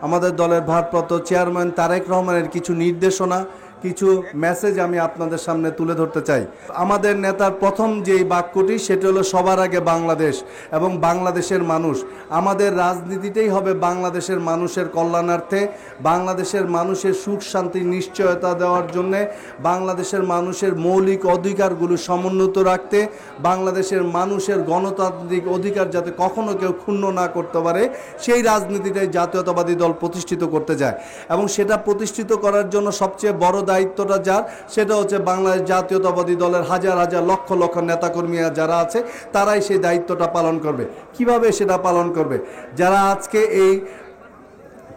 আমাদের দলের ভারপ্রাপ্ত চেয়ারম্যান তারেক রহমানের কিছু নির্দেশনা, কিছু মেসেজ আমি আপনাদের সামনে তুলে ধরতে চাই। আমাদের নেতার প্রথম যেই বাক্যটি সেটা হলো সবার আগে বাংলাদেশ এবং বাংলাদেশের মানুষ। আমাদের রাজনীতিটাই হবে বাংলাদেশের মানুষের কল্যাণার্থে, বাংলাদেশের মানুষের সুখ শান্তির নিশ্চয়তা দেওয়ার জন্যে, বাংলাদেশের মানুষের মৌলিক অধিকারগুলো সমুন্নত রাখতে, বাংলাদেশের মানুষের গণতান্ত্রিক অধিকার যাতে কখনো কেউ ক্ষুণ্ণ না করতে পারে সেই রাজনীতিটাই জাতীয়তাবাদী দল প্রতিষ্ঠিত করতে যায়। এবং সেটা প্রতিষ্ঠিত করার জন্য সবচেয়ে বড় দায়িত্বটা যার, সেটা হচ্ছে বাংলাদেশ জাতীয়তাবাদী দলের হাজার হাজার লক্ষ লক্ষ নেতাকর্মী যারা আছে তারাই সেই দায়িত্বটা পালন করবে। কিভাবে সেটা পালন করবে? যারা আজকে এই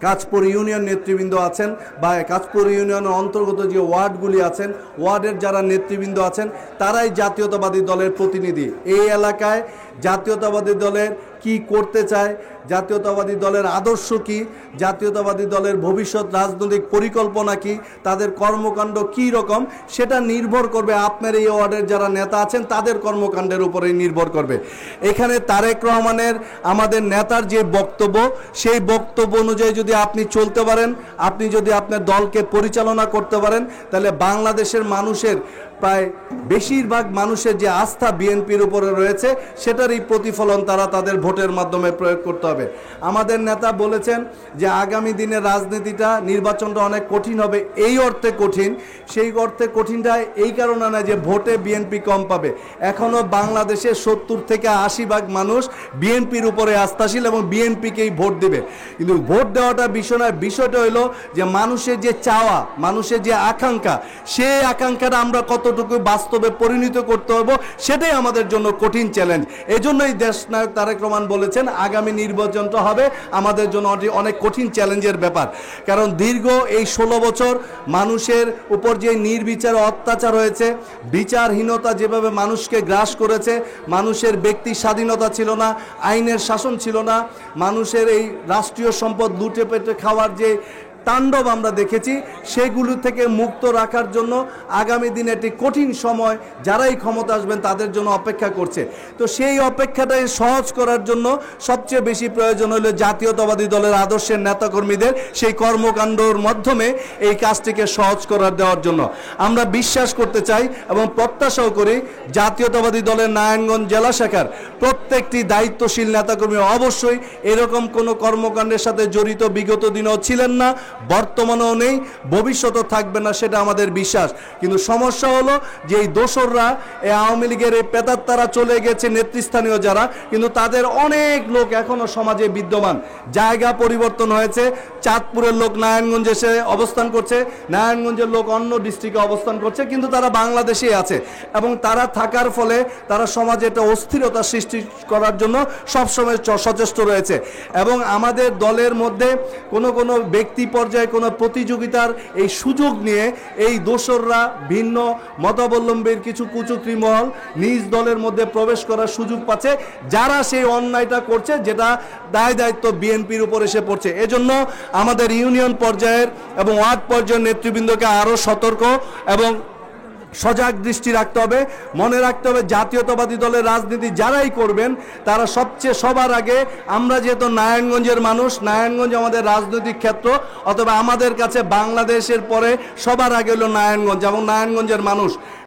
কাঁচপুর ইউনিয়ন নেতৃবৃন্দ আছেন বা কাঁচপুর ইউনিয়নের অন্তর্গত যে ওয়ার্ডগুলি আছেন, ওয়ার্ডের যারা নেতৃবৃন্দ আছেন তারাই জাতীয়তাবাদী দলের প্রতিনিধি। এই এলাকায় জাতীয়তাবাদী দলের কি করতে চায়, জাতীয়তাবাদী দলের আদর্শ কি, জাতীয়তাবাদী দলের ভবিষ্যৎ রাজনৈতিক পরিকল্পনা কি, তাদের কর্মকাণ্ড কি রকম, সেটা নির্ভর করবে আপনার এই ওয়ার্ডের যারা নেতা আছেন তাদের কর্মকাণ্ডের উপরেই নির্ভর করবে। এখানে তারেক রহমানের আমাদের নেতার যে বক্তব্য, সেই বক্তব্য অনুযায়ী যদি আপনি চলতে পারেন, আপনি যদি আপনার দলকে পরিচালনা করতে পারেন, তাহলে বাংলাদেশের মানুষের প্রায় বেশিরভাগ মানুষের যে আস্থা বিএনপির উপরে রয়েছে সেটারই প্রতিফলন তারা তাদের ভোটের মাধ্যমে প্রয়োগ করতে হবে। আমাদের নেতা বলেছেন যে আগামী দিনের রাজনীতিটা, নির্বাচনটা অনেক কঠিন হবে। এই অর্থে কঠিন, সেই অর্থে কঠিনটা এই কারণে না যে ভোটে বিএনপি কম পাবে। এখনও বাংলাদেশের 70 থেকে 80% মানুষ বিএনপির উপরে আস্থাশীল এবং বিএনপিকেই ভোট দেবে। কিন্তু ভোট দেওয়াটা বিষয় নয়, বিষয়টা হলো যে মানুষের যে চাওয়া, মানুষের যে আকাঙ্ক্ষা, সেই আকাঙ্ক্ষাটা আমরা কতটুকু বাস্তবে পরিণত করতে হবে সেটাই আমাদের জন্য কঠিন চ্যালেঞ্জ। এজন্যই দেশনায়ক তারেক রহমান বলেছেন আগামী নির্বাচনটা হবে আমাদের জন্য অনেক কঠিন চ্যালেঞ্জের ব্যাপার। কারণ দীর্ঘ এই 16 বছর মানুষের উপর যে নির্বিচার অত্যাচার হয়েছে, বিচারহীনতা যেভাবে মানুষকে গ্রাস করেছে, মানুষের ব্যক্তি স্বাধীনতা ছিল না, আইনের শাসন ছিল না, মানুষের এই রাষ্ট্রীয় সম্পদ লুটে পেটে খাওয়ার যে তাণ্ডব আমরা দেখেছি, সেগুলো থেকে মুক্ত রাখার জন্য আগামী দিনে একটি কঠিন সময় যারাই ক্ষমতা আসবেন তাদের জন্য অপেক্ষা করছে। তো সেই অপেক্ষাটাই সহজ করার জন্য সবচেয়ে বেশি প্রয়োজন হলো জাতীয়তাবাদী দলের আদর্শের নেতাকর্মীদের সেই কর্মকাণ্ডর মাধ্যমে এই কাজটিকে সহজ করার দেওয়ার জন্য আমরা বিশ্বাস করতে চাই এবং প্রত্যাশাও করি জাতীয়তাবাদী দলের নারায়ণগঞ্জ জেলা শাখার প্রত্যেকটি দায়িত্বশীল নেতাকর্মী অবশ্যই এরকম কোনো কর্মকাণ্ডের সাথে জড়িত বিগত দিনেও ছিলেন না, বর্তমানেও নেই, ভবিষ্যতেও থাকবে না, সেটা আমাদের বিশ্বাস। কিন্তু সমস্যা হলো যে এই দোসররা, এই আওয়ামী লীগের এই পেতাত্তারা চলে গেছে নেতৃস্থানীয় যারা, কিন্তু তাদের অনেক লোক এখনো সমাজে বিদ্যমান। জায়গা পরিবর্তন হয়েছে, চাঁদপুরের লোক নারায়ণগঞ্জে এসে অবস্থান করছে, নারায়ণগঞ্জের লোক অন্য ডিস্ট্রিক্টে অবস্থান করছে, কিন্তু তারা বাংলাদেশেই আছে এবং তারা থাকার ফলে তারা সমাজে একটা অস্থিরতা সৃষ্টি করার জন্য সবসময় সচেষ্ট রয়েছে। এবং আমাদের দলের মধ্যে কোনো ব্যক্তি পর্যায়ে কোনো প্রতিযোগিতার এই সুযোগ নিয়ে এই দোসররা, ভিন্ন মতাবলম্বীর কিছু কুচক্রী মহল নিজ দলের মধ্যে প্রবেশ করার সুযোগ পাচ্ছে, যারা সেই অন্যায়টা করছে, যেটা দায় দায়িত্ব বিএনপির উপর এসে পড়ছে। এজন্য আমাদের ইউনিয়ন পর্যায়ের এবং ওয়ার্ড পর্যায়ের নেতৃবৃন্দকে আরও সতর্ক এবং সজাগ দৃষ্টি রাখতে হবে। মনে রাখতে হবে জাতীয়তাবাদী দলের রাজনীতি যারাই করবেন তারা সবার আগে, আমরা যেহেতু নারায়ণগঞ্জের মানুষ, নারায়ণগঞ্জ আমাদের রাজনৈতিক ক্ষেত্র, অথবা আমাদের কাছে বাংলাদেশের পরে সবার আগে হলো নারায়ণগঞ্জ এবং নারায়ণগঞ্জের মানুষ।